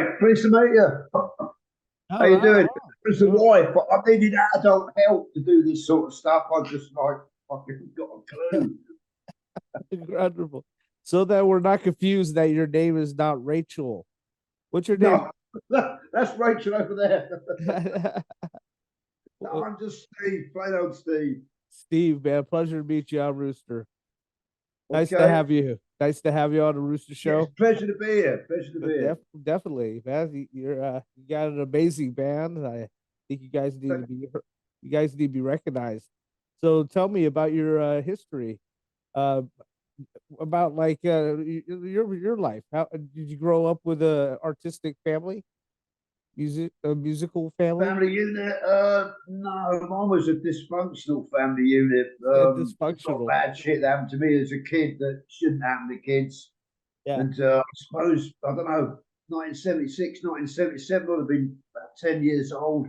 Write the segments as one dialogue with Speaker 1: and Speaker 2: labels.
Speaker 1: mate. Pleased to meet you. How
Speaker 2: All
Speaker 1: you
Speaker 2: right,
Speaker 1: doing?
Speaker 2: all right.
Speaker 1: As a
Speaker 2: Oh,
Speaker 1: wife, but I needed adult help to do this sort of stuff. I just like fucking got a clue.
Speaker 2: incredible. So that we're not confused that your name is not Rachel. What's your name?
Speaker 1: No, that's Rachel over there. No,
Speaker 2: Uh,
Speaker 1: I'm just Steve, plain old Steve.
Speaker 2: Steve, man. Pleasure to meet you on Rooster. Nice to
Speaker 1: Okay.
Speaker 2: have you. Nice to have you on the Rooster
Speaker 1: Yes,
Speaker 2: Show.
Speaker 1: pleasure to be here. Pleasure to be here.
Speaker 2: Definitely, man. You got an amazing band. I think you guys need to be recognized. So tell me about your history. Uh, about like your life. How did you grow up with a artistic family, a musical family?
Speaker 1: Family unit? No, mine was a dysfunctional family unit. There's a lot of
Speaker 2: Dysfunctional.
Speaker 1: bad shit that happened to me as a kid that shouldn't happen to kids.
Speaker 2: Yeah,
Speaker 1: And I suppose, I don't know, 1976, 1977, I'd have been about 10 years old.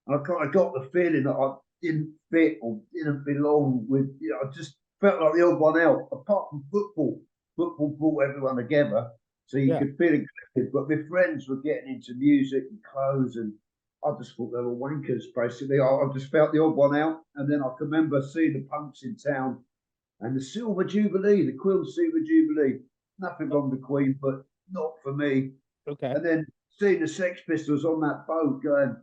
Speaker 1: And I kind of got the feeling that I didn't fit or didn't belong with, I just felt like the odd one out. Apart from football, football brought everyone together. So you
Speaker 2: yeah.
Speaker 1: could feel included. But my friends were getting into music and clothes, and I just thought they were wankers, basically. I just felt the odd one out. And then I can remember seeing the punks in town and the Silver Jubilee, the Quill Silver Jubilee. Nothing
Speaker 2: Oh,
Speaker 1: wrong with the Queen, but not for me.
Speaker 2: okay.
Speaker 1: And then seeing the Sex Pistols on that boat going,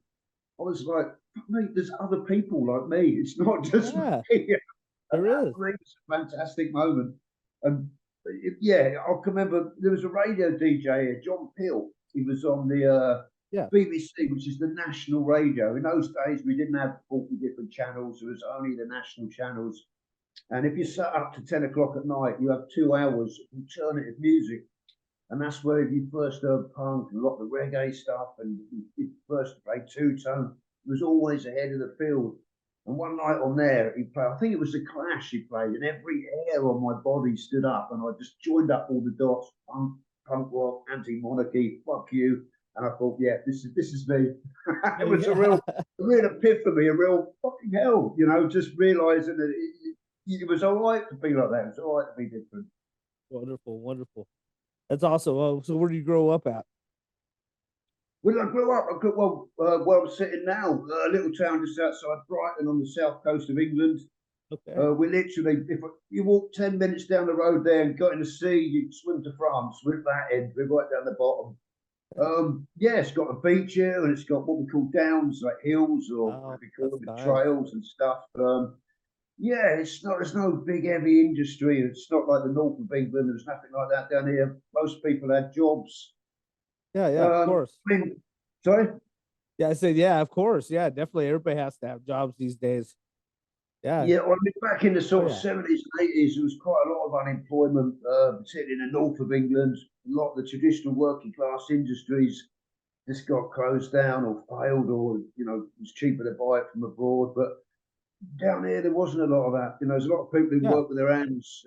Speaker 1: I was like, mate, there's other people like me. It's not just
Speaker 2: Yeah,
Speaker 1: me. And
Speaker 2: there
Speaker 1: that
Speaker 2: is.
Speaker 1: for me was a fantastic moment. And yeah, I can remember there was a radio DJ here, John Peel. He was on the
Speaker 2: Yeah,
Speaker 1: BBC, which is the national radio. In those days, we didn't have 40 different channels. There was only the national channels. And if you sat up to 10 o'clock at night, you have 2 hours of alternative music. And that's where you first heard punk and a lot of the reggae stuff. And you first played two tone. It was always ahead of the field. And one night on there, he played, I think it was the Clash he played, and every hair on my body stood up. And I just joined up all the dots punk rock, anti monarchy, fuck you. And I thought, yeah, this is me. It was
Speaker 2: yeah.
Speaker 1: a real epiphany, a real fucking hell, just realizing that it was all right to be like that. It was all right to be different.
Speaker 2: Wonderful, wonderful. That's awesome. So where do you grow up at?
Speaker 1: When I grew up, where I'm sitting now, a little town just outside Brighton on the south coast of England.
Speaker 2: Okay.
Speaker 1: We literally, if you walk 10 minutes down the road there and got in the sea, you swim to France. We're at that end, we're right down the bottom. Yeah, it's got a beach here, and it's got what we call downs, like hills, or
Speaker 2: Oh,
Speaker 1: what we call
Speaker 2: that's
Speaker 1: them,
Speaker 2: nice.
Speaker 1: trails and stuff. Yeah, there's no big heavy industry. It's not like the north of England. There's nothing like that down here. Most people had jobs.
Speaker 2: Yeah, yeah, of course.
Speaker 1: I mean, sorry.
Speaker 2: Yeah, I said, yeah, of course. Yeah, definitely. Everybody has to have jobs these days. Yeah.
Speaker 1: Yeah, well, I mean, back in the
Speaker 2: Oh,
Speaker 1: sort of
Speaker 2: yeah.
Speaker 1: 70s and 80s, there was quite a lot of unemployment, particularly in the north of England. A lot of the traditional working class industries just got closed down or failed, or it was cheaper to buy it from abroad. But down here, there wasn't a lot of that. There's a lot of people who
Speaker 2: Yeah.
Speaker 1: work with their hands,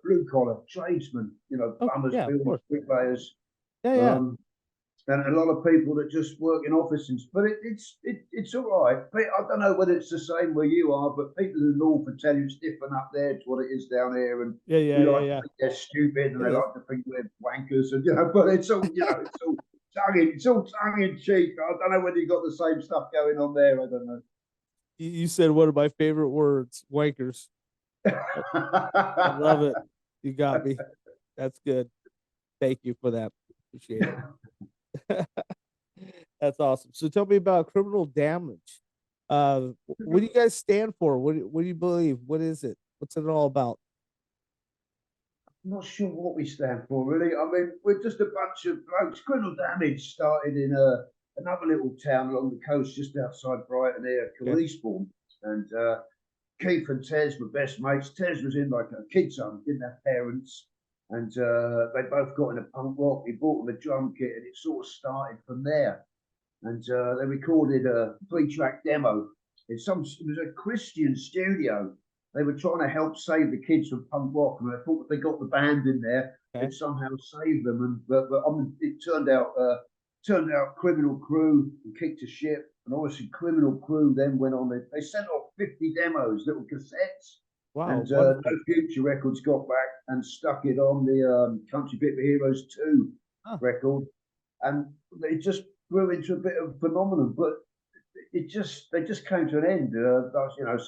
Speaker 1: blue collar tradesmen,
Speaker 2: Oh,
Speaker 1: plumbers,
Speaker 2: yeah, of
Speaker 1: builders,
Speaker 2: course.
Speaker 1: bricklayers.
Speaker 2: Yeah, yeah.
Speaker 1: Um, and a lot of people that just work in offices. But it's all right. I don't know whether it's the same where you are, but people in the north will tell you it's different up there to what it is down here, and
Speaker 2: Yeah, yeah,
Speaker 1: we
Speaker 2: yeah,
Speaker 1: like to
Speaker 2: yeah.
Speaker 1: think they're stupid, and
Speaker 2: It
Speaker 1: they
Speaker 2: is.
Speaker 1: like to think we're wankers, and but it's all tongue in cheek. I don't know whether you got the same stuff going on there. I don't
Speaker 2: You said one of my favorite words, wankers. I love it. You got me. That's good. Thank you for that. Appreciate it. That's awesome. So tell me about criminal damage. What do you guys stand for? What do you believe? What is it? What's it all about?
Speaker 1: I'm not sure what we stand for, really. I mean, we're just a bunch of blokes. Criminal Damage started in another little town along the coast just outside Brighton here,
Speaker 2: Okay.
Speaker 1: Eastbourne. And Keith and Tez were best mates. Tez was in like a kid's home, didn't have parents. And they both got in a punk rock. He bought them a drum kit, and it sort of started from there. And they recorded a 3-track demo. It was a Christian studio. They were trying to help save the kids from punk rock, and I thought if they got the band in there,
Speaker 2: Okay.
Speaker 1: they'd somehow save them. But it turned out Criminal Crew kicked a ship, and obviously Criminal Crew then went on. They sent off 50 demos, little cassettes,
Speaker 2: Wow,
Speaker 1: and No
Speaker 2: wonderful.
Speaker 1: Future Records got back and stuck it on the Country Bit for Heroes 2
Speaker 2: Huh.
Speaker 1: record. and it just grew into a bit of a phenomenon. But they just came to an end. You know,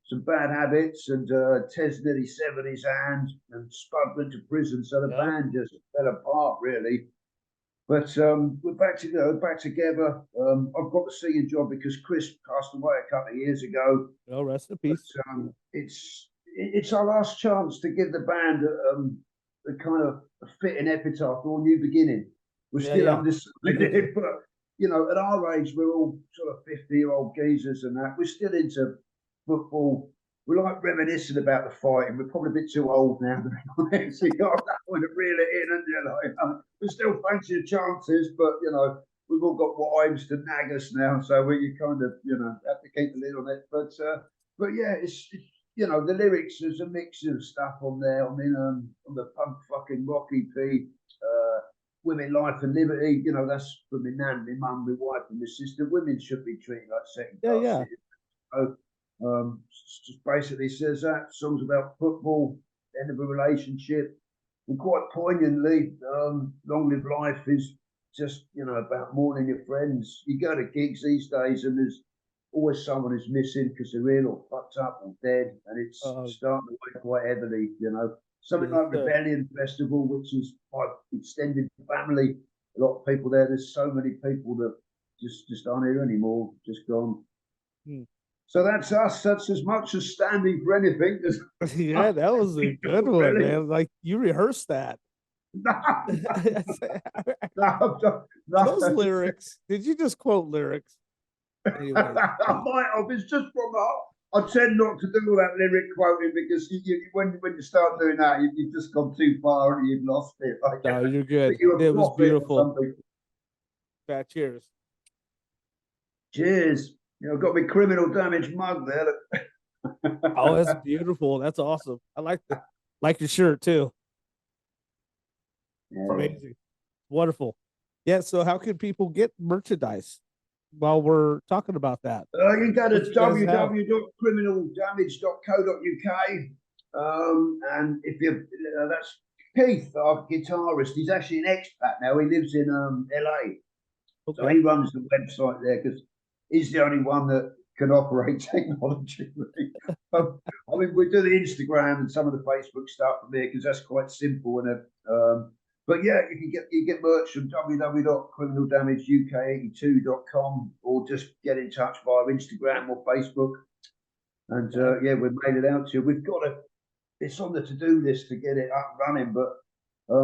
Speaker 1: some bad habits, and Tez nearly severed his hand, and Spud went to prison, so the
Speaker 2: Yep.
Speaker 1: band just fell apart really. But we're back to back together. I've got the singing job because Chris passed away a couple of years ago.
Speaker 2: Well, rest in
Speaker 1: But
Speaker 2: peace.
Speaker 1: it's our last chance to give the band a kind of a fitting epitaph or new beginning. We're still undecided, but you know, at our age, we're all sort of 50-year-old geezers and that. We're still into football. We like reminiscing about the fighting. We're probably a bit too old now to be honest. You got that one to reel it in, and you know, we still fancy the chances, but you know, we've all got wives to nag us now, so we kind of, you know, have to keep a lid on it. But yeah, it's you know, the lyrics, there's a mix of stuff on there. I mean, on the punk fucking rock EP, women, life and liberty. You know, that's for my nan, my mum, my wife, and my sister. Women should be treated like second class citizens. So, just basically says that songs about football, end of a relationship, and quite poignantly, long live life is just, you know, about mourning your friends. You go to gigs these days, and there's always someone who's missing because they're ill or fucked up or dead, and it's starting to weigh quite heavily. You know, something like Rebellion Festival, which is my extended family. A lot of people there. There's so many people that just aren't here anymore, just gone. So that's us. That's as much as standing for anything.
Speaker 2: Yeah, that was a good one, man. Like you rehearsed that. Those lyrics. Did you just quote lyrics?
Speaker 1: Anyway. I might have. It's just from I tend not to do all that lyric quoting because when you start doing that, you've just gone too far and you've lost it. Like,
Speaker 2: no, you're good. It was beautiful. Fat cheers.
Speaker 1: Cheers. You know, I've got my criminal damage mug there.
Speaker 2: Oh, that's beautiful. That's awesome. I like your shirt too.
Speaker 1: Yeah.
Speaker 2: Amazing. Wonderful. Yeah, so how can people get merchandise while we're talking about that?
Speaker 1: You can go to www.criminaldamage.co.uk. And if you that's Keith, our guitarist. He's actually an expat now. He lives in LA. Okay. So he runs the website there because he's the only one that can operate technology. I mean, we do the Instagram and some of the Facebook stuff from there because that's quite simple. And but yeah, you get merch from www.criminaldamageuk82.com or just get in touch via Instagram or Facebook. And yeah, we've made it out to you. We've got it's on the to-do list to get it up and running, but I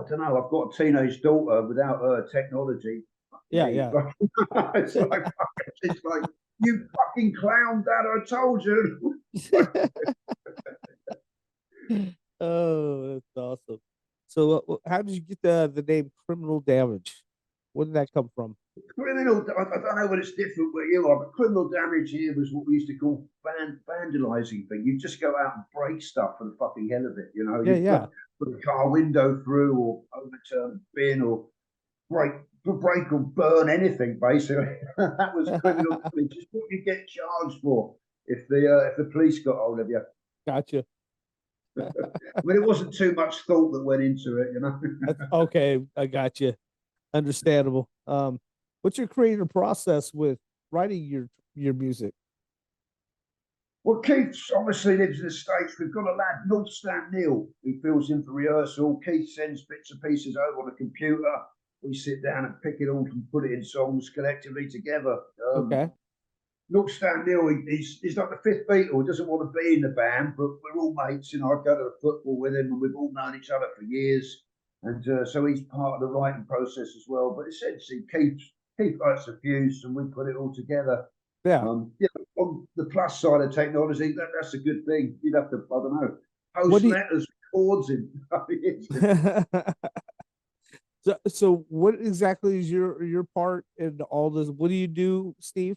Speaker 1: don't know. I've got a teenage daughter. Without her technology,
Speaker 2: yeah.
Speaker 1: it's like you fucking clown, Dad! I told you.
Speaker 2: Oh, that's awesome. So, how did you get the name Criminal Damage? Where did that come from?
Speaker 1: Criminal. I don't know what it's different where you are, but Criminal Damage here was what we used to call vandalizing thing. You just go out and break stuff for the fucking hell of it, you know.
Speaker 2: Yeah.
Speaker 1: Put a car window through, or overturn a bin, or break or burn anything. Basically, that was criminal damage. Just what you get charged for if the police got hold of you.
Speaker 2: Gotcha.
Speaker 1: I mean, it wasn't too much thought that went into it, you know.
Speaker 2: Okay, I got you. Understandable. What's your creative process with writing your music?
Speaker 1: Well, Keith obviously lives in the States. We've got a lad, Roosta, who fills in for rehearsal. Keith sends bits and pieces over on the computer. We sit down and pick it all and put it in songs collectively together.
Speaker 2: Okay.
Speaker 1: Roosta, he's like the fifth Beatle. He doesn't want to be in the band, but we're all mates. You know, I go to the football with him, and we've all known each other for years. And so he's part of the writing process as well. But essentially, Keith writes the fuse, and we put it all together.
Speaker 2: Yeah.
Speaker 1: On the plus side of technology, that's a good thing. You'd have to, I don't know, post letters, chords in.
Speaker 2: So what exactly is your part in all this? What do you do, Steve?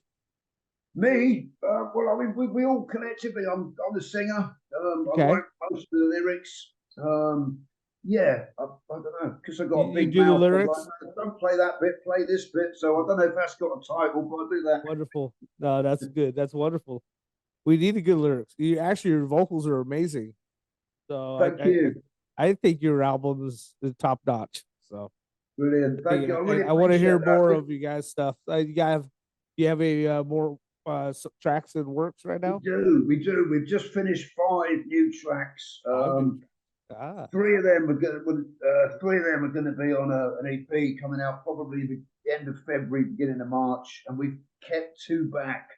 Speaker 1: Me? Well, I mean, we all collectively. I'm the singer.
Speaker 2: Okay.
Speaker 1: I write most of the lyrics. Yeah, I don't know, because I got a big
Speaker 2: do
Speaker 1: mouth.
Speaker 2: The lyrics?
Speaker 1: Like, don't play that bit, play this bit. So I don't know if that's got a title, but I do that.
Speaker 2: Wonderful. No, that's good. That's wonderful. We need a good lyrics. Your vocals are amazing. So
Speaker 1: Thank you.
Speaker 2: I think your album is top notch. So
Speaker 1: Brilliant. Thank you. I really
Speaker 2: I want to
Speaker 1: appreciate
Speaker 2: hear
Speaker 1: that.
Speaker 2: more of you guys' stuff. You have a more tracks in works right now?
Speaker 1: We do. We've just finished 5 new tracks.
Speaker 2: 5 new tracks. Ah,
Speaker 1: Three of them are going to be on an EP coming out probably the end of February, beginning of March, and we've kept 2 back.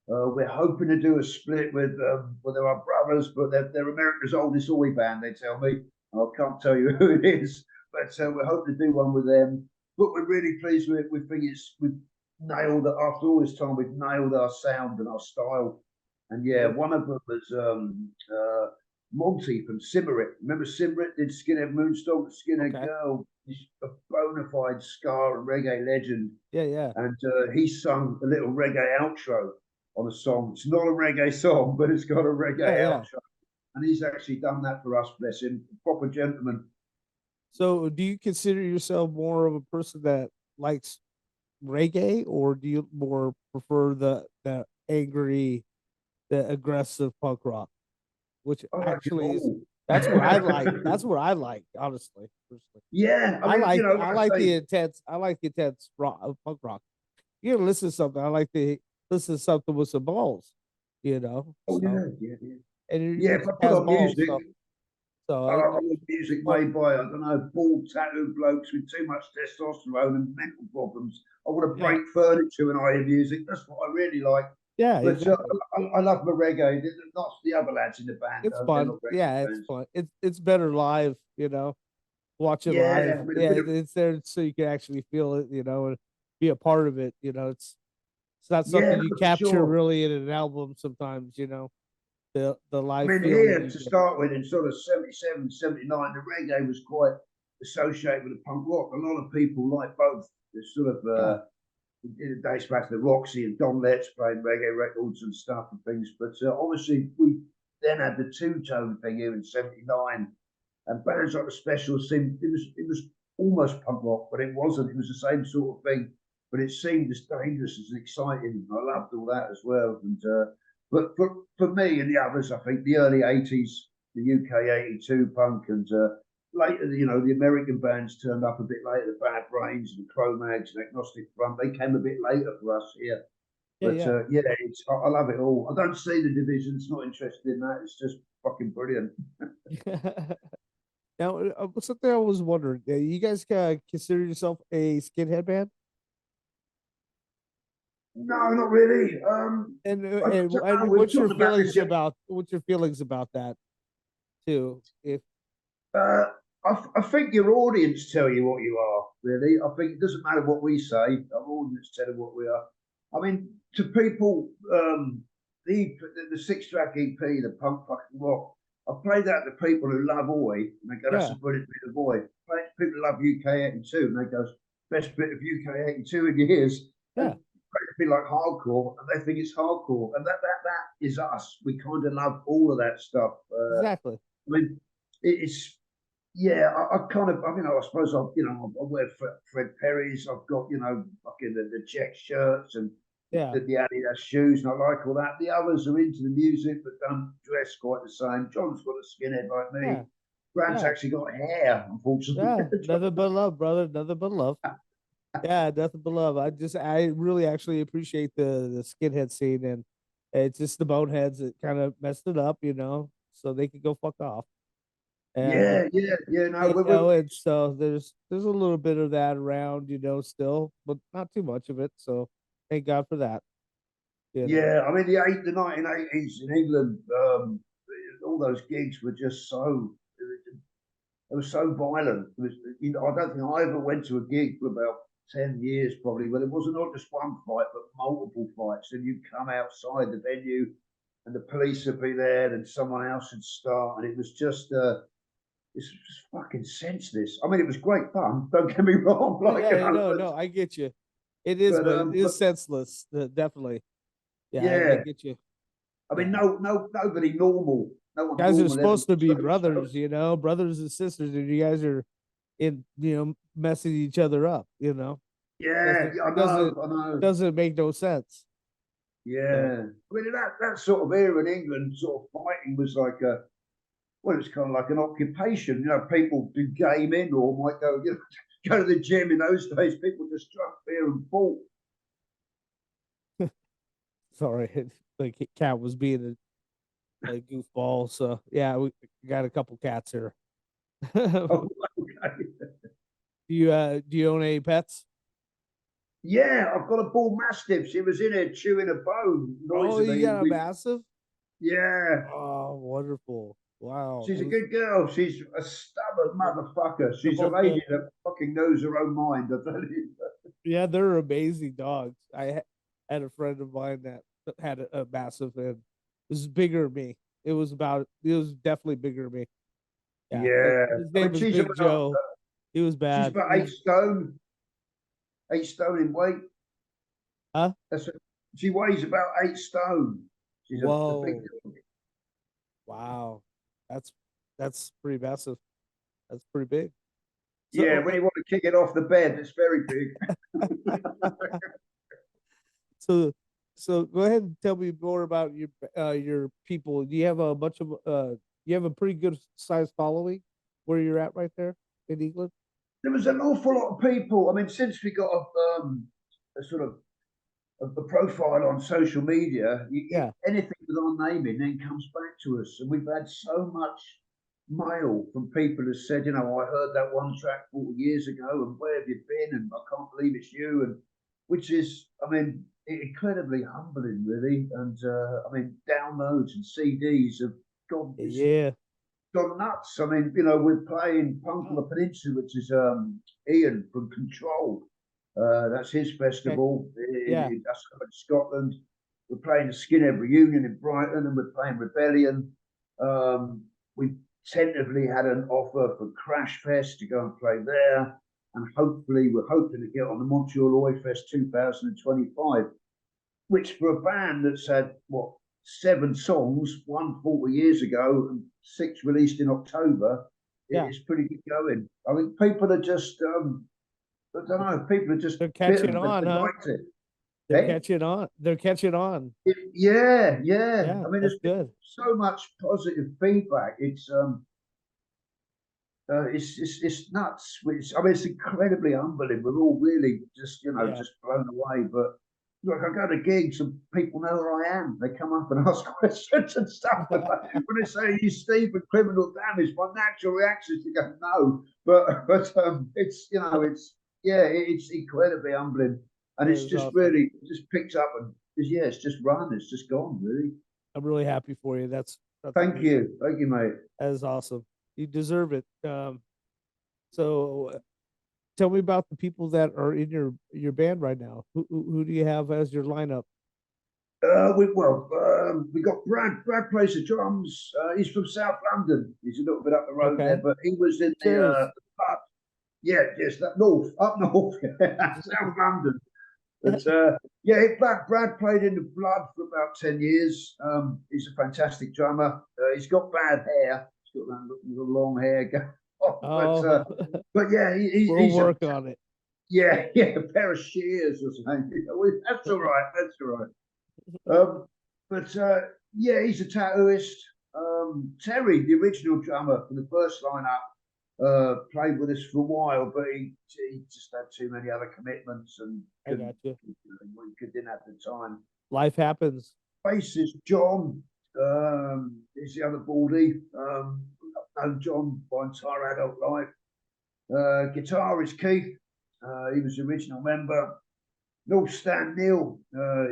Speaker 1: We're hoping to do a split with they're our brothers, but they're America's oldest oi band. They tell me. I can't tell you who it is, but we're hoping to do one with them. But we're really pleased with it. We think we've nailed it after all this time. We've nailed our sound and our style. And yeah, one of them was Monty from Simmerit. Remember Simmerit did Skinhead Moonstalk, Skinhead
Speaker 2: okay.
Speaker 1: Girl. He's a bona fide ska and reggae legend.
Speaker 2: Yeah, yeah.
Speaker 1: And he sung a little reggae outro on a song. It's not a reggae song, but it's got a reggae outro. And he's actually done that for us, bless him. Proper gentleman.
Speaker 2: So do you consider yourself more of a person that likes reggae, or do you more prefer the angry, the aggressive punk rock? Which actually is that's what I like. That's what I like, honestly. Personally.
Speaker 1: Yeah, I mean,
Speaker 2: I like the intense rock, punk rock. You gotta listen to something. I like to listen to something with some balls, you know.
Speaker 1: Oh
Speaker 2: so,
Speaker 1: yeah.
Speaker 2: And
Speaker 1: Yeah,
Speaker 2: it
Speaker 1: if I put
Speaker 2: has
Speaker 1: on
Speaker 2: balls.
Speaker 1: music,
Speaker 2: So
Speaker 1: I want music made by, I don't know, bald tattooed blokes with too much testosterone and mental problems. I want to break furniture when I hear music. That's what I really like.
Speaker 2: Yeah,
Speaker 1: But
Speaker 2: exactly.
Speaker 1: I love my reggae. Not the other lads in the band.
Speaker 2: It's
Speaker 1: They're
Speaker 2: fun.
Speaker 1: not reggae
Speaker 2: Yeah, it's
Speaker 1: fans.
Speaker 2: fun. It's better live, you know. Watch it live.
Speaker 1: Yeah, I mean,
Speaker 2: Yeah, it's there so you can actually feel it, you know, and be a part of it. You know, it's not something you
Speaker 1: no, for
Speaker 2: capture
Speaker 1: sure.
Speaker 2: really in an album sometimes, you know, the
Speaker 1: I
Speaker 2: live
Speaker 1: mean,
Speaker 2: feeling
Speaker 1: here
Speaker 2: you
Speaker 1: to
Speaker 2: get.
Speaker 1: start with, in sort of 77, 79, the reggae was quite associated with the punk rock. A lot of people like both. There's sort of
Speaker 2: Yeah.
Speaker 1: it dates back to the Roxy and Don Letts playing reggae records and stuff and things. But obviously, we then had the two-tone thing here in '79, and bands like the Specials seemed it was almost punk rock, but it wasn't. It was the same sort of thing, but it seemed as dangerous as exciting. I loved all that as well. And but for me and the others, I think the early '80s, the UK '82 punk, and later, the American bands turned up a bit later. The Bad Brains and Cro-Mags and Agnostic Front, they came a bit later for us here.
Speaker 2: Yeah,
Speaker 1: But
Speaker 2: yeah.
Speaker 1: yeah, I love it all. I don't see the divisions. Not interested in that. It's just fucking brilliant.
Speaker 2: Now, something I was wondering, you guys consider yourself a skinhead band?
Speaker 1: No, not really.
Speaker 2: And
Speaker 1: We've talked about this.
Speaker 2: what's your feelings about that too? If
Speaker 1: Uh, I think your audience tell you what you are, really. I think it doesn't matter what we say, our audience tell them what we are. I mean, to people, the 6-track EP, the punk fucking rock, I play that to people who love Oi, and they go, that's
Speaker 2: yeah,
Speaker 1: a brilliant bit of Oi. Play it to people who love UK 82, and they go, best bit of UK 82 in years.
Speaker 2: yeah,
Speaker 1: And be like hardcore, and they think it's hardcore, and that is us. We kind of love all of that stuff.
Speaker 2: exactly.
Speaker 1: I mean, it's yeah. I kind of, I suppose I wear Fred Perry's. I've got fucking the check shirts and
Speaker 2: Yeah,
Speaker 1: the Adidas shoes, and I like all that. The others are into the music, but don't dress quite the same. John's got a skinhead like me.
Speaker 2: yeah,
Speaker 1: Grant's
Speaker 2: yeah,
Speaker 1: actually got hair, unfortunately.
Speaker 2: yeah. Nothing but love, brother. Nothing but love. Yeah, nothing but love. I really actually appreciate the skinhead scene, and it's just the boneheads that kind of messed it up, you know, so they could go fuck off. And
Speaker 1: yeah. No,
Speaker 2: you know, and so there's a little bit of that around, you know, still, but not too much of it. So thank God for that. You know.
Speaker 1: yeah. I mean, the 1980s in England, all those gigs were just so. It was so violent. It was, I don't think I ever went to a gig for about 10 years, probably, but it wasn't not just one fight, but multiple fights. And you'd come outside the venue, and the police would be there, and someone else would start, and it was just it's just fucking senseless. I mean, it was great fun. Don't get me wrong. Like,
Speaker 2: Yeah, no, I get you. It is, but it
Speaker 1: but
Speaker 2: is senseless. Definitely. Yeah, I
Speaker 1: yeah.
Speaker 2: get you.
Speaker 1: I mean,
Speaker 2: Yeah.
Speaker 1: nobody normal. No one
Speaker 2: Guys are
Speaker 1: normal ever.
Speaker 2: supposed to be brothers, you know, brothers and sisters, and you guys are messing each other up, you know.
Speaker 1: Yeah,
Speaker 2: Doesn't
Speaker 1: I know,
Speaker 2: doesn't
Speaker 1: I know.
Speaker 2: doesn't make no sense. So
Speaker 1: Yeah, I mean that sort of era in England, sort of fighting was like a well, it's kind of like an occupation. You know, people do gaming or might go, you know, go to the gym. In those days, people just drank beer and fought.
Speaker 2: Sorry, the cat was being a goofball. So yeah, we got a couple cats here.
Speaker 1: Oh,
Speaker 2: do
Speaker 1: okay.
Speaker 2: you own any pets?
Speaker 1: Yeah, I've got a bull mastiff. She was in here chewing a bone
Speaker 2: Oh, you
Speaker 1: noisily.
Speaker 2: got a massive?
Speaker 1: Yeah,
Speaker 2: Oh, wonderful! Wow,
Speaker 1: she's a good girl. She's a stubborn motherfucker. She's a
Speaker 2: both
Speaker 1: lady that fucking knows her own mind. I tell you.
Speaker 2: yeah, they're amazing dogs. Had a friend of mine that had a massive, and it was bigger than me. It was definitely bigger than me. Yeah,
Speaker 1: Yeah,
Speaker 2: his
Speaker 1: I
Speaker 2: name
Speaker 1: mean,
Speaker 2: was Big Joe. He was
Speaker 1: she's
Speaker 2: bad.
Speaker 1: about 8 stone, 8 stone in weight.
Speaker 2: Huh?
Speaker 1: That's she weighs about 8 stone. She's a big
Speaker 2: Whoa!
Speaker 1: dog.
Speaker 2: Wow, that's that's pretty massive. That's pretty big.
Speaker 1: Yeah,
Speaker 2: So,
Speaker 1: when you want to kick it off the bed, it's very big.
Speaker 2: so, so go ahead and tell me more about your people. Do you have a bunch of you have a pretty good sized following where you're at right there in England?
Speaker 1: There was an awful lot of people. I mean, since we got a sort of the profile on social media,
Speaker 2: Yeah,
Speaker 1: anything with our name in then comes back to us. And we've had so much mail from people who said, you know, I heard that one track 40 years ago, and where have you been? And I can't believe it's you. And which is, I mean, incredibly humbling, really. And I mean, downloads and CDs have gone, it's
Speaker 2: yeah.
Speaker 1: gone nuts. I mean, you know, we're playing Punk on the
Speaker 2: Oh,
Speaker 1: Peninsula, which is Ian from Control. That's his
Speaker 2: okay.
Speaker 1: festival
Speaker 2: Yeah.
Speaker 1: in Scotland. We're playing the Skinhead reunion in Brighton, and we're playing Rebellion. We tentatively had an offer for Crash Fest to go and play there, and hopefully we're hoping to get on the Montreal Oi Fest 2025, which for a band that's had what 7 songs, one 40 years ago and 6 released in October,
Speaker 2: Yeah.
Speaker 1: it's pretty good going. I think people are just I don't know, people are just
Speaker 2: They're catching
Speaker 1: bitten.
Speaker 2: on,
Speaker 1: They
Speaker 2: huh?
Speaker 1: liked it.
Speaker 2: They're
Speaker 1: Hey?
Speaker 2: catching on. They're catching on.
Speaker 1: Yeah, yeah.
Speaker 2: Yeah,
Speaker 1: I mean,
Speaker 2: that's
Speaker 1: there's been
Speaker 2: good.
Speaker 1: so much positive feedback. It's nuts. I mean, it's incredibly humbling. We're all really just, you know,
Speaker 2: Yeah.
Speaker 1: just blown away. But look, I go to gigs and people know who I am. They come up and ask questions and stuff. And when they say, "You Steve with Criminal Damage," my natural reaction is to go, "No." But it's, you know, it's yeah, it's incredibly humbling, and
Speaker 2: That
Speaker 1: it's
Speaker 2: is
Speaker 1: just
Speaker 2: awesome.
Speaker 1: really just picked up and yeah, it's just run. It's just gone, really.
Speaker 2: I'm really happy for you. That's
Speaker 1: Thank you, mate.
Speaker 2: that is awesome. You deserve it. So tell me about the people that are in your band right now. Who do you have as your lineup?
Speaker 1: We got Brad. Brad plays the drums. He's from South London. He's a little bit up the road there,
Speaker 2: Okay.
Speaker 1: but he was in
Speaker 2: Cheers.
Speaker 1: the pub. Yeah, yes, that north, up north, South London. But yeah, Brad played in the Blood for about 10 years. He's a fantastic drummer. He's got bad hair. He's got that little long hair going on.
Speaker 2: Oh,
Speaker 1: But yeah,
Speaker 2: we'll
Speaker 1: he's a
Speaker 2: work on it.
Speaker 1: yeah, a pair of shears or something. That's all right. That's all right. But yeah, he's a tattooist. Terry, the original drummer from the first lineup, played with us for a while, but he just had too many other commitments and
Speaker 2: I got you.
Speaker 1: didn't have the time.
Speaker 2: Life happens.
Speaker 1: Bassist John is the other baldy. I've known John my entire adult life. Guitarist Keith, he was the original member. North Stand Neil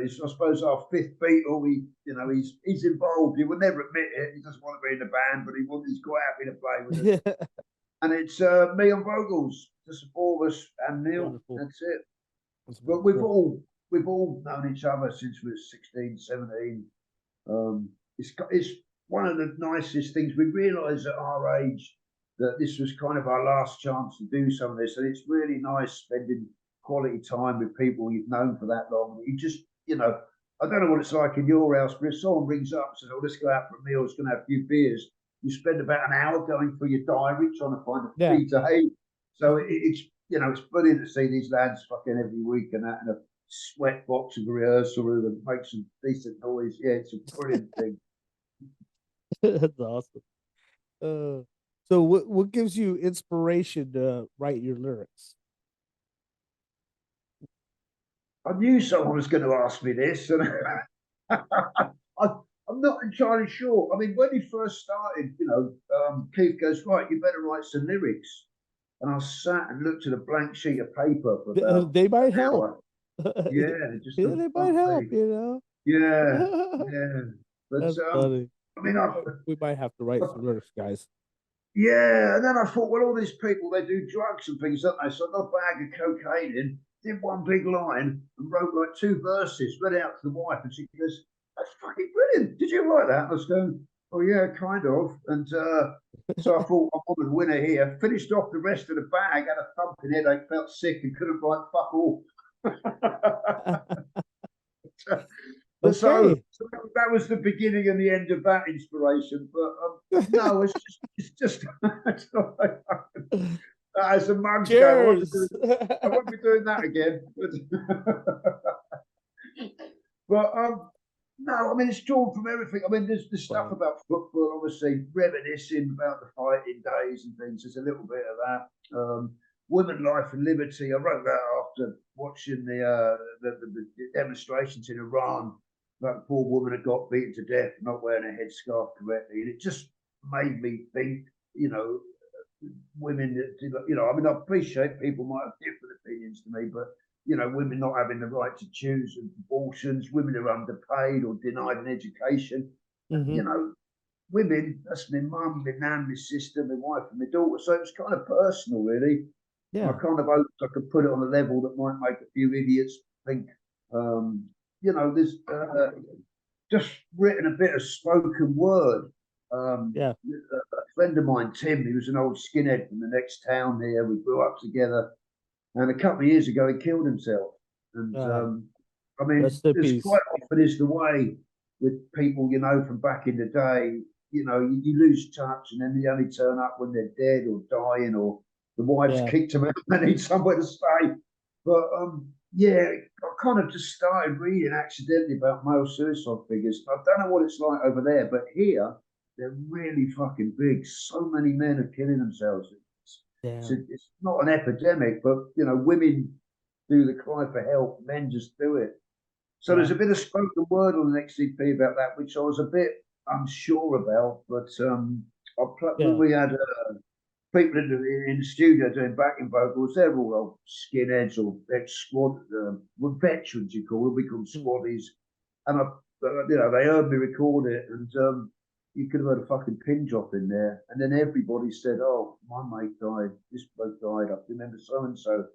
Speaker 1: is, I suppose, our fifth Beatle. You know, he's involved. He would never admit it. He doesn't want to be in the band, but he's quite happy to play with us. And it's me on vocals, just the four of us and Neil.
Speaker 2: Wonderful.
Speaker 1: That's it.
Speaker 2: That's
Speaker 1: But
Speaker 2: wonderful.
Speaker 1: we've all known each other since we were 16, 17. It's one of the nicest things. We realised at our age that this was kind of our last chance to do some of this, and it's really nice spending quality time with people you've known for that long. You just, you know, I don't know what it's like in your house, but if someone rings up and says, "Oh, let's go out for a meal, it's going to have a few beers," you spend about an hour going through your diary trying to find a
Speaker 2: Yeah.
Speaker 1: free day. So it's you know, it's brilliant to see these lads fucking every week and that, and a sweat box of a rehearsal room and make some decent noise. Yeah, it's a brilliant thing.
Speaker 2: That's awesome. Uh, so what gives you inspiration to write your lyrics?
Speaker 1: I knew someone was going to ask me this, and I'm not entirely sure. I mean, when he first started, Keith goes, right, you better write some lyrics. And I sat and looked at a blank sheet of paper for about
Speaker 2: They might
Speaker 1: an
Speaker 2: help.
Speaker 1: hour. Yeah, just
Speaker 2: Yeah,
Speaker 1: thought,
Speaker 2: they might
Speaker 1: fuck
Speaker 2: help,
Speaker 1: me.
Speaker 2: you
Speaker 1: Yeah,
Speaker 2: know.
Speaker 1: yeah. But
Speaker 2: That's funny.
Speaker 1: I mean, I,
Speaker 2: We might have to write some lyrics, guys.
Speaker 1: yeah. And then I thought, well, all these people they do drugs and things, don't they? So I got a bag of cocaine in, did one big line, and wrote like two verses. Read it out to the wife, and she goes, "That's fucking brilliant. Did you write that?" And I was going, "Oh yeah, kind of." And so I thought, I'm on the winner here. Finished off the rest of the bag, had a thumping headache, felt sick, and couldn't write fuck all. But
Speaker 2: Okay.
Speaker 1: so that was the beginning and the end of that inspiration. But no, it's just as a mug scale.
Speaker 2: Cheers.
Speaker 1: I won't be doing that again. But no, I mean it's drawn from everything. I mean, there's the stuff
Speaker 2: Funny.
Speaker 1: about football, obviously reminiscing about the fighting days and things. There's a little bit of that. Women, life, and liberty. I wrote that after watching the demonstrations in Iran. That poor woman had got beaten to death for not wearing a headscarf correctly, and it just made me think. Women that I mean, I appreciate people might have different opinions to me, but women not having the right to choose abortions, women are underpaid or denied an education.
Speaker 2: Hmm.
Speaker 1: You know, women, that's my mum, my nan, my sister, my wife, and my daughter. So it was kind of personal, really. I
Speaker 2: Yeah.
Speaker 1: kind of hoped I could put it on a level that might make a few idiots think. There's just written a bit of spoken word.
Speaker 2: Yeah.
Speaker 1: A friend of mine, Tim, he was an old skinhead from the next town here. We grew up together, and a couple of years ago, he killed himself. And
Speaker 2: Uh,
Speaker 1: I mean,
Speaker 2: Rest in
Speaker 1: there's
Speaker 2: peace.
Speaker 1: quite often is the way with people, from back in the day. You lose touch, and then they only turn up when they're dead or dying, or the wife's
Speaker 2: Yeah.
Speaker 1: kicked them out and they need somewhere to stay. But yeah, I kind of just started reading accidentally about male suicide figures. I don't know what it's like over there, but here they're really fucking big. So many men are killing themselves.
Speaker 2: Damn.
Speaker 1: It's not an epidemic, but women do the cry for help. Men just do it. So there's
Speaker 2: Yeah.
Speaker 1: a bit of spoken word on the next EP about that, which I was a bit unsure about. But when
Speaker 2: Yeah.
Speaker 1: we had people in the studio doing backing vocals, they're all old skinheads or ex-squad, veterans, you call them. We call them
Speaker 2: Mm.
Speaker 1: squaddies. And they heard me record it, and you could have heard a fucking pin drop in there. And then everybody said, "Oh, my mate died. This bloke died. I remember so and so."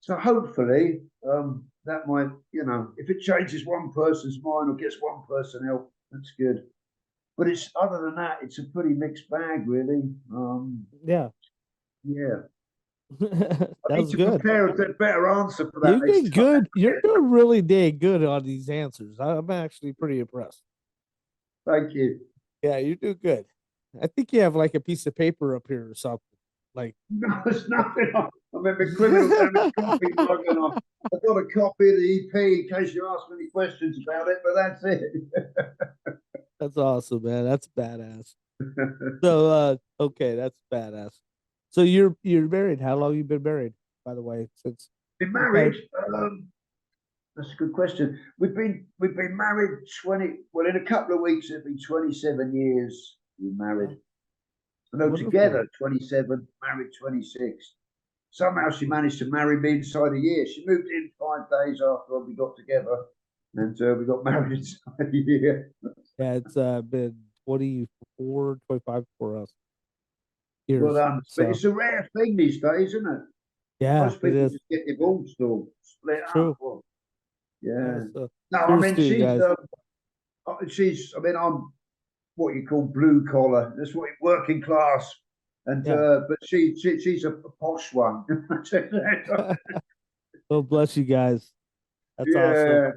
Speaker 1: So hopefully, that might, if it changes one person's mind or gets one person help, that's good. But it's other than that, it's a pretty mixed bag, really.
Speaker 2: Yeah.
Speaker 1: Yeah, I
Speaker 2: That
Speaker 1: need
Speaker 2: was
Speaker 1: to
Speaker 2: good.
Speaker 1: prepare a better answer for that
Speaker 2: You
Speaker 1: next
Speaker 2: did
Speaker 1: time.
Speaker 2: good. You're doing really dang good on these answers. I'm actually pretty impressed.
Speaker 1: Thank you.
Speaker 2: Yeah, you do good. I think you have like a piece of paper up here or something. Like,
Speaker 1: No, there's nothing. I remember criminal damage coffee mug, and I've got a copy of the EP in case you ask me any questions about it. But that's it.
Speaker 2: that's awesome, man. That's badass. So, okay, that's badass. So you're married. How long you been married, by the way? Since
Speaker 1: Been
Speaker 2: you probably,
Speaker 1: married. That's a good question. We've been married 20. Well, in a couple of weeks, it'll be 27 years. We're
Speaker 2: oh,
Speaker 1: married. No,
Speaker 2: wonderful.
Speaker 1: together 27, married 26. Somehow she managed to marry me inside a year. She moved in 5 days after we got together, and we got married inside a year.
Speaker 2: Yeah, it's been 24, 25 for us
Speaker 1: Well
Speaker 2: years.
Speaker 1: done. But
Speaker 2: So
Speaker 1: it's a rare thing these days, isn't it?
Speaker 2: yeah,
Speaker 1: Most
Speaker 2: it
Speaker 1: people
Speaker 2: is.
Speaker 1: just get divorced or split
Speaker 2: It's
Speaker 1: up.
Speaker 2: true.
Speaker 1: Well,
Speaker 2: Yeah.
Speaker 1: yeah.
Speaker 2: So
Speaker 1: No, I
Speaker 2: cheers
Speaker 1: mean
Speaker 2: to you guys.
Speaker 1: she's. I mean, I'm what you call blue collar. That's what working class. And
Speaker 2: Yeah.
Speaker 1: but she's a posh one.
Speaker 2: Well, bless you guys. That's awesome.
Speaker 1: Yeah,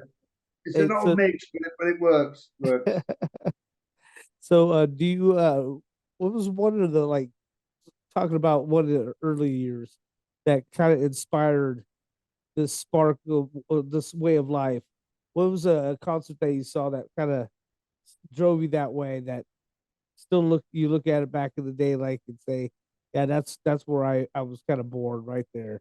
Speaker 1: it's
Speaker 2: Hey,
Speaker 1: an old
Speaker 2: so
Speaker 1: mix, but it works. Works.
Speaker 2: so do you what was one of the like talking about one of the early years that kind of inspired this spark of this way of life? What was a concert that you saw that kind of drove you that way? That still you look at it back in the day like and say, yeah, that's where I was kind of born right there.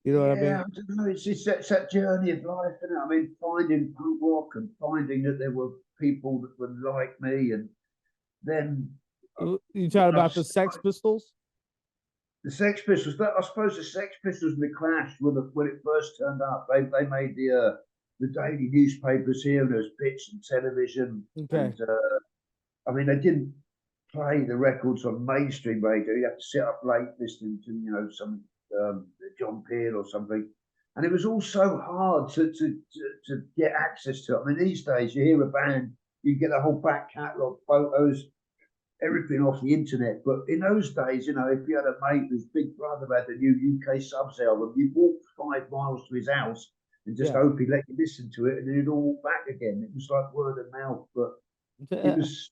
Speaker 2: You know what I
Speaker 1: Yeah,
Speaker 2: mean?
Speaker 1: I don't know. It's that journey of life, isn't it? I mean, finding punk rock and finding that there were people that were like me, and then
Speaker 2: You
Speaker 1: when
Speaker 2: talking
Speaker 1: I
Speaker 2: about the Sex
Speaker 1: started,
Speaker 2: Pistols?
Speaker 1: the Sex Pistols. I suppose the Sex Pistols and the Clash, when it first turned up, they made the daily newspapers here. And there was bits on television,
Speaker 2: Okay.
Speaker 1: and I mean, they didn't play the records on mainstream radio. You have to sit up late listening to some John Peel or something, and it was all so hard to get access to it. I mean, these days you hear a band, you get a whole back catalogue, photos, everything off the internet. But in those days, if you had a mate whose big brother had the new UK Subs album, you'd walk 5 miles to his house and just
Speaker 2: Yeah.
Speaker 1: hope he let you listen to it, and then you'd all walk back again. It was like word of mouth, but it was,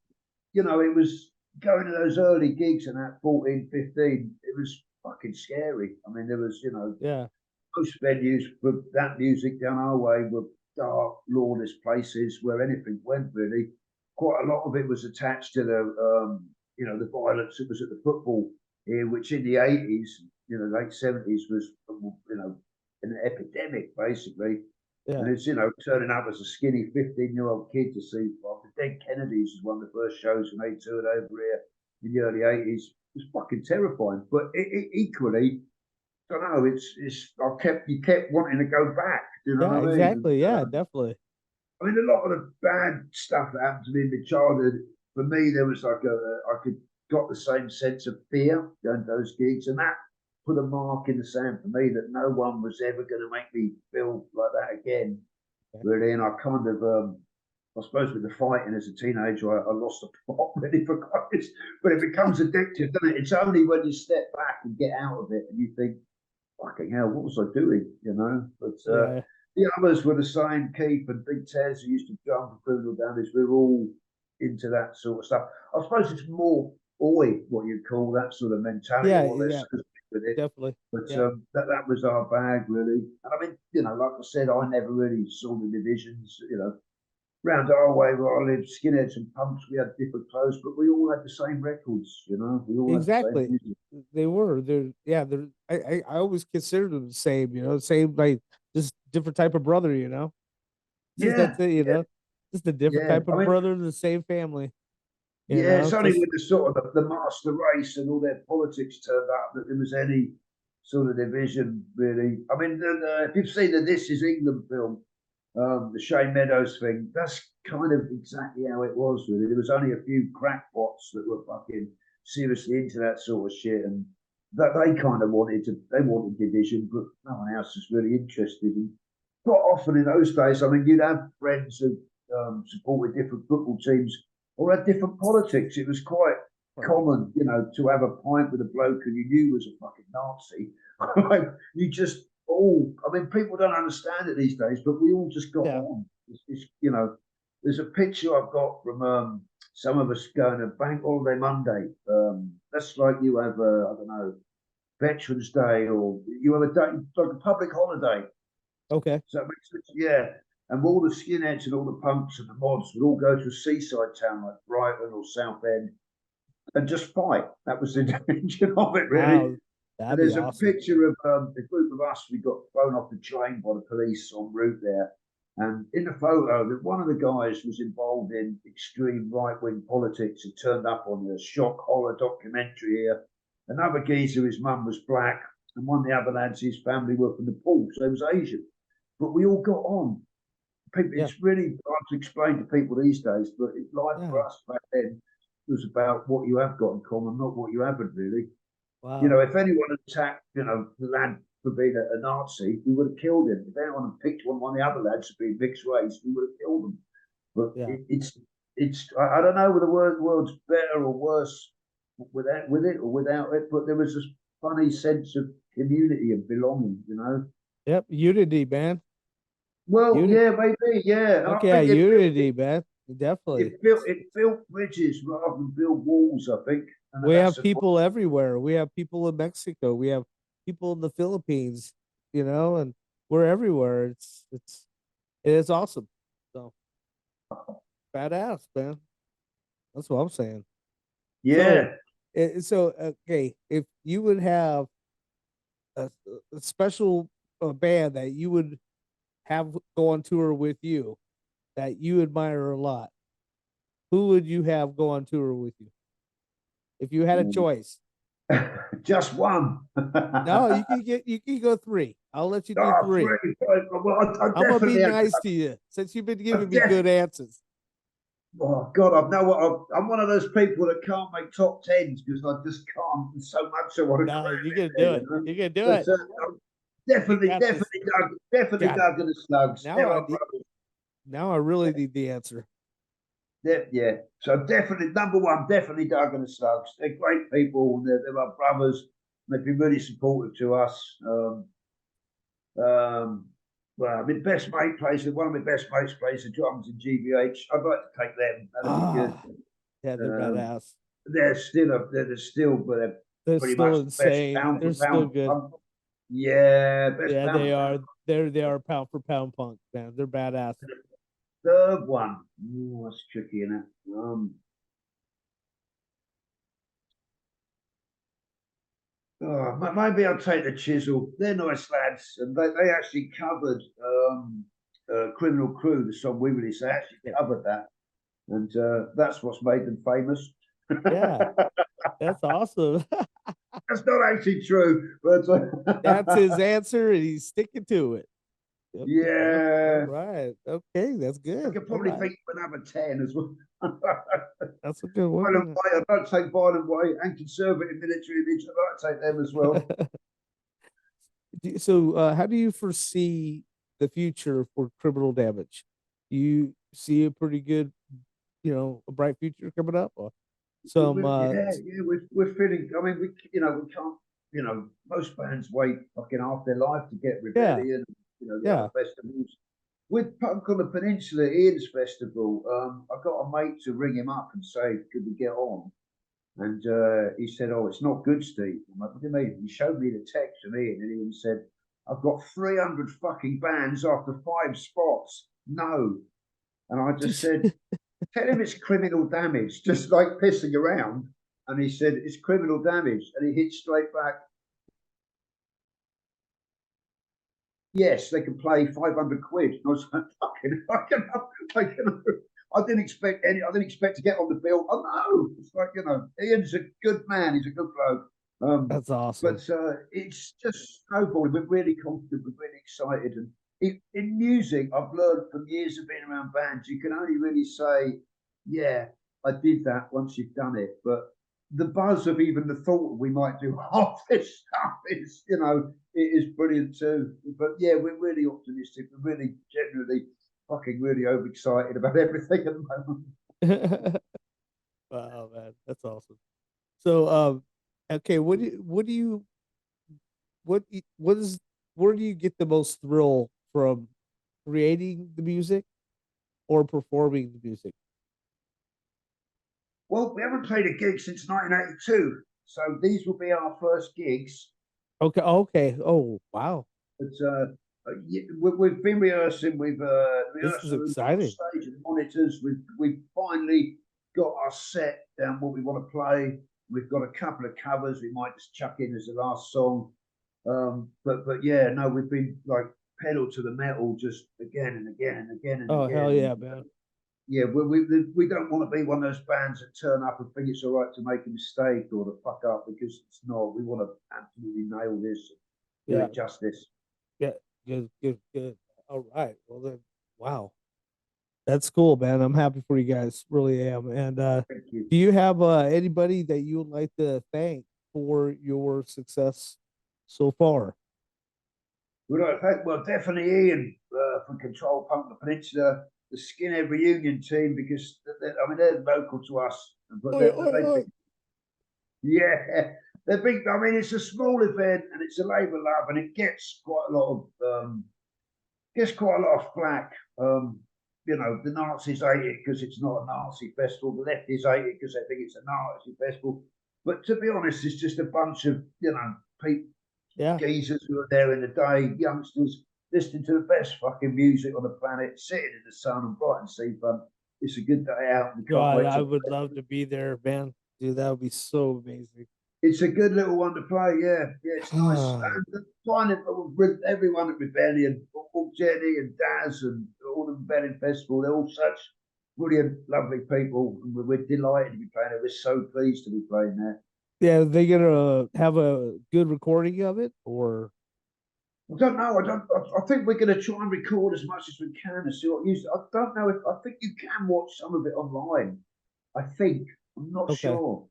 Speaker 1: it was going to those early gigs and at 14, 15, it was fucking scary. I mean, there was,
Speaker 2: Yeah.
Speaker 1: most venues for that music down our way were dark, lawless places where anything went really. Quite a lot of it was attached to the violence that was at the football here, which in the 80s, late 70s was, an epidemic basically.
Speaker 2: Yeah.
Speaker 1: And it's, turning up as a skinny 15-year-old kid to see, well, the Dead Kennedys was one of the first shows when they toured over here in the early 80s. It was fucking terrifying. But equally, I don't know, you kept wanting to go back. Do you know
Speaker 2: Yeah,
Speaker 1: what I mean?
Speaker 2: exactly. Yeah, definitely.
Speaker 1: I mean, a lot of the bad stuff that happened to me in my childhood, for me, there was like I could got the same sense of fear going to those gigs, and that put a mark in the sand for me that no one was ever going to make me feel like that again,
Speaker 2: Okay.
Speaker 1: really. And I kind of, I suppose with the fighting as a teenager, I lost the plot really for Christ. But it becomes addictive, doesn't it? It's only when you step back and get out of it and you think, fucking hell, what was I doing? But
Speaker 2: Yeah.
Speaker 1: the others were the same. Keith and Big Tez, who used to jump and criminal damage, we were all into that sort of stuff. I suppose it's more oi, what you call that sort of mentality,
Speaker 2: Yeah,
Speaker 1: or
Speaker 2: yeah,
Speaker 1: less with it.
Speaker 2: definitely.
Speaker 1: But
Speaker 2: Yeah.
Speaker 1: that was our bag, really. And I mean, like I said, I never really saw the divisions, round our way where I lived, skinheads and punks, we had different clothes, but we all had the same records, we all had the same
Speaker 2: Exactly.
Speaker 1: music.
Speaker 2: They were. They're I always considered them the same, same like just different type of brother, Just
Speaker 1: Yeah,
Speaker 2: that's it, Just a different
Speaker 1: yeah.
Speaker 2: type
Speaker 1: I
Speaker 2: of
Speaker 1: mean,
Speaker 2: brother in the same family,
Speaker 1: yeah, it's only
Speaker 2: Just
Speaker 1: with the sort of the master race and all their politics turned up that there was any sort of division, really. I mean, if you've seen the This Is England film, the Shane Meadows thing, that's kind of exactly how it was, really. There was only a few crackpots that were fucking seriously into that sort of shit, and that they wanted division, but no one else was really interested. And quite often in those days, I mean, you'd have friends who supported different football teams or had different politics. It was quite
Speaker 2: right.
Speaker 1: common, to have a pint with a bloke who you knew was a fucking Nazi. You just all, I mean, people don't understand it these days, but we all just got
Speaker 2: Yeah.
Speaker 1: on. There's a picture I've got from some of us going to Bank Holiday Monday. That's like you have, I don't know, Veterans Day, or you have a day, like a public holiday.
Speaker 2: Okay.
Speaker 1: So that makes sense? Yeah. And all the skinheads and all the punks and the mods would all go to a seaside town like Brighton or Southend and just fight. That was the intention of it, really.
Speaker 2: Wow.
Speaker 1: And
Speaker 2: That'd be
Speaker 1: there's a
Speaker 2: awesome.
Speaker 1: picture of a group of us. We got thrown off the train by the police en route there. And in the photo, that one of the guys was involved in extreme right-wing politics and turned up on the shock horror documentary here. Another geezer, his mum was black, and one of the other lads, his family were from Nepal, so he was Asian. But we all got on. People,
Speaker 2: Yeah.
Speaker 1: it's really hard to explain to people these days, but life
Speaker 2: Yeah.
Speaker 1: for us back then was about what you have got in common, not what you haven't really.
Speaker 2: Wow.
Speaker 1: If anyone attacked, the lad for being a Nazi, we would have killed him. If anyone had picked one of the other lads for being mixed race, we would have killed them. But
Speaker 2: Yeah.
Speaker 1: it's I don't know whether the world's better or worse with it or without it, but there was this funny sense of community and belonging.
Speaker 2: Yep. Unity, man.
Speaker 1: Well,
Speaker 2: Unity.
Speaker 1: yeah, maybe, yeah. And I
Speaker 2: Okay. Yeah.
Speaker 1: think
Speaker 2: Unity, man. Definitely.
Speaker 1: it built bridges rather than build walls, I think. And
Speaker 2: We
Speaker 1: that's
Speaker 2: have people everywhere. We have people in Mexico. We have people in the Philippines, and we're everywhere. It is awesome. So badass, man. That's what I'm saying.
Speaker 1: Yeah.
Speaker 2: So okay, if you would have a, a special band that you would have go on tour with you that you admire a lot, who would you have go on tour with you if you had a choice?
Speaker 1: Just one.
Speaker 2: No, you can go three. I'll let you do
Speaker 1: Oh,
Speaker 2: three.
Speaker 1: three. Well, I
Speaker 2: I'm gonna be
Speaker 1: definitely,
Speaker 2: nice to you since you've been
Speaker 1: I
Speaker 2: giving me
Speaker 1: def-
Speaker 2: good answers.
Speaker 1: oh God, I know what I'm one of those people that can't make top tens because I just can't. There's so much I want to
Speaker 2: No,
Speaker 1: cram
Speaker 2: you're
Speaker 1: in
Speaker 2: gonna
Speaker 1: there,
Speaker 2: do
Speaker 1: you
Speaker 2: it.
Speaker 1: know.
Speaker 2: You're gonna do
Speaker 1: But
Speaker 2: it.
Speaker 1: I'm
Speaker 2: You got this.
Speaker 1: definitely
Speaker 2: Got it.
Speaker 1: Doug and the Slugs.
Speaker 2: Now
Speaker 1: They're
Speaker 2: I
Speaker 1: our
Speaker 2: need.
Speaker 1: brothers.
Speaker 2: Now I really need the answer.
Speaker 1: Yeah. So definitely number one, definitely Doug and the Slugs. They're great people. They're our brothers. They've been really supportive to us. Well, my best mate plays. One of my best mates plays the drums in GBH. I'd like to take them. That'd be good.
Speaker 2: Ah, yeah, they're
Speaker 1: Um,
Speaker 2: badass.
Speaker 1: they're still up there. They're still, but they're
Speaker 2: They're
Speaker 1: pretty
Speaker 2: still
Speaker 1: much the best
Speaker 2: insane.
Speaker 1: pound for
Speaker 2: They're still
Speaker 1: pound.
Speaker 2: good.
Speaker 1: Yeah, best
Speaker 2: Yeah,
Speaker 1: pound
Speaker 2: they
Speaker 1: for pound.
Speaker 2: are. They are pound for pound punk, man. They're badass.
Speaker 1: Third one. Oh, that's tricky, isn't it? Maybe I'll take the Chisel. They're nice lads, and they actually covered Criminal Crew, the song we released. They actually covered that, and that's what's made them famous.
Speaker 2: Yeah, that's awesome.
Speaker 1: That's not actually true, but
Speaker 2: That's his answer, and he's sticking to it. Okay. All
Speaker 1: yeah,
Speaker 2: right. Okay, that's
Speaker 1: I
Speaker 2: good.
Speaker 1: could
Speaker 2: All
Speaker 1: probably
Speaker 2: right.
Speaker 1: think of another 10 as well.
Speaker 2: That's a good one.
Speaker 1: Violent Way, I don't take Violent Way and Conservative Military Image. I might take them as well.
Speaker 2: So, how do you foresee the future for criminal damage? Do you see a pretty good, a bright future coming up? Or some,
Speaker 1: We're feeling. I mean, we can't. Most bands wait fucking half their life to get
Speaker 2: yeah,
Speaker 1: Rebellion. The
Speaker 2: yeah.
Speaker 1: other festivals. With Punk on the Peninsula, Ian's festival, I got a mate to ring him up and say, "Could we get on?" And he said, "Oh, it's not good, Steve." I'm like, "What do you mean?" He showed me the text from Ian, and Ian said, "I've got 300 fucking bands after 5 spots. No." And I just said, "Tell him it's criminal damage," just like pissing around. And he said, "It's criminal damage." And he hit straight back, "Yes, they can play 500 quid." And I was like, "Fucking, I didn't expect any. I didn't expect to get on the bill." Oh no, it's like Ian's a good man. He's a good bloke.
Speaker 2: That's awesome.
Speaker 1: But it's just snowballing. We're really confident. We're really excited. And in music, I've learned from years of being around bands, you can only really say, "Yeah, I did that" once you've done it. But the buzz of even the thought we might do half this stuff is, it is brilliant too. But yeah, we're really optimistic. We're really generally fucking really overexcited about everything at the moment.
Speaker 2: Wow, man, that's awesome. So, okay, what is where do you get the most thrill from creating the music or performing the music?
Speaker 1: Well, we haven't played a gig since 1982, so these will be our first gigs.
Speaker 2: Okay, okay. Oh, wow.
Speaker 1: But we've been rehearsing. We've
Speaker 2: This
Speaker 1: rehearsed
Speaker 2: is
Speaker 1: on
Speaker 2: exciting.
Speaker 1: stage and monitors. We've finally got our set down. What we want to play. We've got a couple of covers we might just chuck in as the last song. But yeah, no, we've been like pedal to the metal, just again and again and again and
Speaker 2: Oh, hell
Speaker 1: again.
Speaker 2: yeah, man.
Speaker 1: Yeah, we don't want to be one of those bands that turn up and think it's all right to make a mistake or to fuck up, because it's not. We want to absolutely nail this, do
Speaker 2: Yeah,
Speaker 1: it justice.
Speaker 2: yeah. Good, good, good. All right. Well then, wow. That's cool, man. I'm happy for you guys. Really am. And
Speaker 1: Thank you.
Speaker 2: do you have anybody that you would like to thank for your success so far?
Speaker 1: Well, definitely Ian from Control Punk the Peninsula, the Skinhead reunion team, because they're local to us, but
Speaker 2: Oi, oi, oi.
Speaker 1: yeah, they're big. I mean, it's a small event and it's a labour love, and it gets quite a lot of flack. The Nazis hate it because it's not a Nazi festival. The lefties hate it because they think it's a Nazi festival. But to be honest, it's just a bunch of people,
Speaker 2: Yeah.
Speaker 1: geezers who are there in the day, youngsters listening to the best fucking music on the planet, sitting in the sun on Brighton Seafront. it's a good day out. We can't
Speaker 2: God,
Speaker 1: wait
Speaker 2: I
Speaker 1: to.
Speaker 2: would love to be there, man. Dude, that would be so amazing.
Speaker 1: It's a good little one to play. Yeah, yeah, it's nice.
Speaker 2: Ah,
Speaker 1: And finding with everyone at Rebellion, all Jenny and Daz and all the Rebellion Festival, they're all such brilliant, lovely people. And we're delighted to be playing there. We're so pleased to be playing there.
Speaker 2: yeah, they gonna have a good recording of it, or
Speaker 1: I don't know. I think we're going to try and record as much as we can and see what use. I don't know if I think you can watch some of it online. I think I'm not
Speaker 2: okay?
Speaker 1: sure,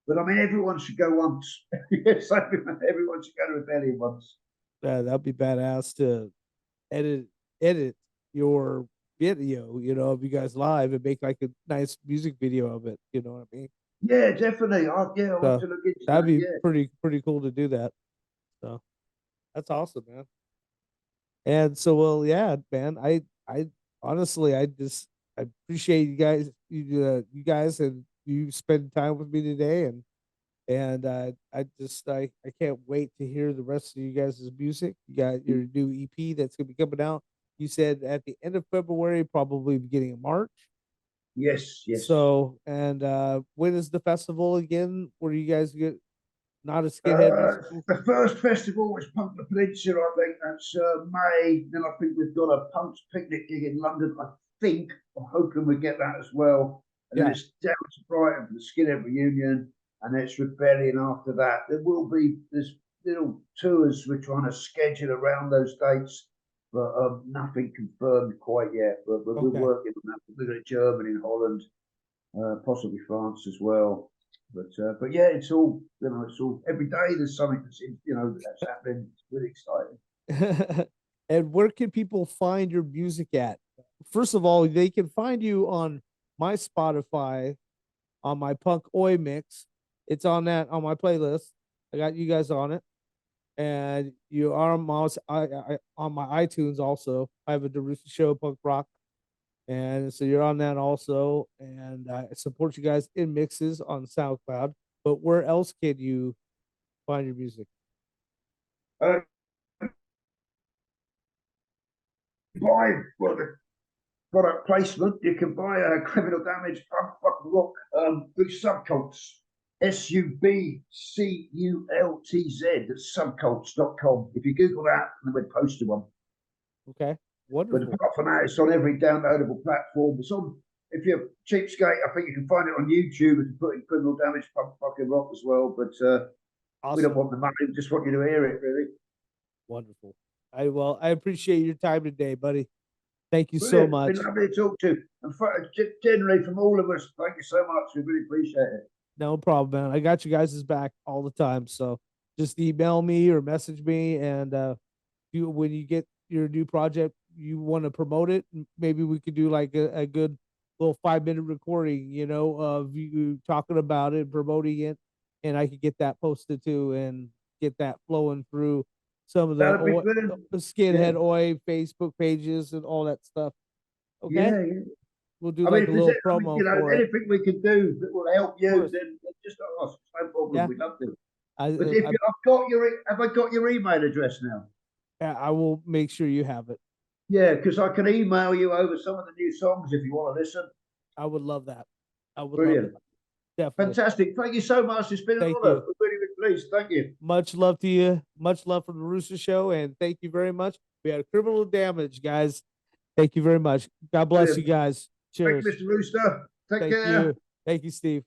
Speaker 1: but I mean, everyone should go once. Yes, everyone should go to Rebellion once.
Speaker 2: Yeah, that'd be badass to edit edit your video, of you guys live and make like a nice music video of it. You know what I mean?
Speaker 1: Yeah, definitely. Yeah, I'll have
Speaker 2: So
Speaker 1: to look into
Speaker 2: that'd
Speaker 1: that.
Speaker 2: be
Speaker 1: Yeah.
Speaker 2: pretty cool to do that. So that's awesome, man. And so, well, yeah, man. I honestly, I appreciate you guys, and you spending time with me today, and I can't wait to hear the rest of you guys' music. You got your new EP that's gonna be coming out. You said at the end of February, probably beginning of March.
Speaker 1: Yes, yes.
Speaker 2: So, and when is the festival again? Where you guys get not a skinhead
Speaker 1: Uh,
Speaker 2: musical?
Speaker 1: the first festival was Punk the Peninsula, I think that's May. Then I think we've got a Punk's Picnic gig in London. I think I'm hoping we get that as well. And then
Speaker 2: Yeah.
Speaker 1: it's down to Brighton for the Skinhead reunion, and then it's Rebellion after that. There's little tours we're trying to schedule around those dates, but nothing confirmed quite yet. But we're
Speaker 2: Okay.
Speaker 1: working on that. We've got Germany and Holland, possibly France as well. But yeah, it's all it's all every day. There's something that's happening. It's really exciting.
Speaker 2: And where can people find your music at? First of all, they can find you on my Spotify on my Punk Oi mix. It's on my playlist. I got you guys on it, and you are on on my iTunes also. I have a Roosta Show Punk Rock, and so you're on that also. And I support you guys in mixes on SoundCloud. But where else can you find your music?
Speaker 1: Uh, buy well the product placement. You can buy a Criminal Damage Punk Rock through Subcults. SUBCULTZ. That's subcults.com. If you Google that, then we'll post one.
Speaker 2: Okay,
Speaker 1: But
Speaker 2: wonderful.
Speaker 1: apart from that, it's on every downloadable platform. It's on. If you're cheapskate, I think you can find it on YouTube and put in Criminal Damage Punk fucking rock as well. But we don't
Speaker 2: Awesome.
Speaker 1: want the money; we just want you to hear it, really.
Speaker 2: Wonderful. I appreciate your time today, buddy. Thank you so
Speaker 1: Brilliant. It's
Speaker 2: much.
Speaker 1: been lovely to talk to you. And generally, from all of us, thank you so much. We really appreciate it.
Speaker 2: No problem, man. I got you guys' back all the time. So just email me or message me, and you when you get your new project, you want to promote it. Maybe we could do like a good little 5-minute recording, of you talking about it, promoting it, and I could get that posted too, and get that flowing through some of
Speaker 1: That'll be brilliant.
Speaker 2: the
Speaker 1: Yeah.
Speaker 2: Skinhead Oi Facebook pages and all that stuff. Okay,
Speaker 1: Yeah, yeah.
Speaker 2: we'll do
Speaker 1: I mean,
Speaker 2: like a
Speaker 1: if there's
Speaker 2: little promo for it.
Speaker 1: anything we can do that will help you,
Speaker 2: Course.
Speaker 1: then just ask. No problem.
Speaker 2: Yeah,
Speaker 1: We'd love to.
Speaker 2: I,
Speaker 1: But
Speaker 2: uh,
Speaker 1: if
Speaker 2: I
Speaker 1: have I got your email address now?
Speaker 2: I will make sure you have it.
Speaker 1: Yeah, because I can email you over some of the new songs if you want to listen.
Speaker 2: I would love that. I would love
Speaker 1: Brilliant.
Speaker 2: it. Definitely.
Speaker 1: Fantastic. Thank you so much. It's been an
Speaker 2: Thank
Speaker 1: honor.
Speaker 2: you.
Speaker 1: We're really, really pleased. Thank you.
Speaker 2: Much love to you. Much love from the Rooster Show, and thank you very much. We had Criminal Damage, guys. Thank you very much. God bless you
Speaker 1: Brilliant.
Speaker 2: guys.
Speaker 1: Thank
Speaker 2: Cheers.
Speaker 1: you, Mr. Rooster. Take
Speaker 2: Thank
Speaker 1: care.
Speaker 2: you. Thank you, Steve.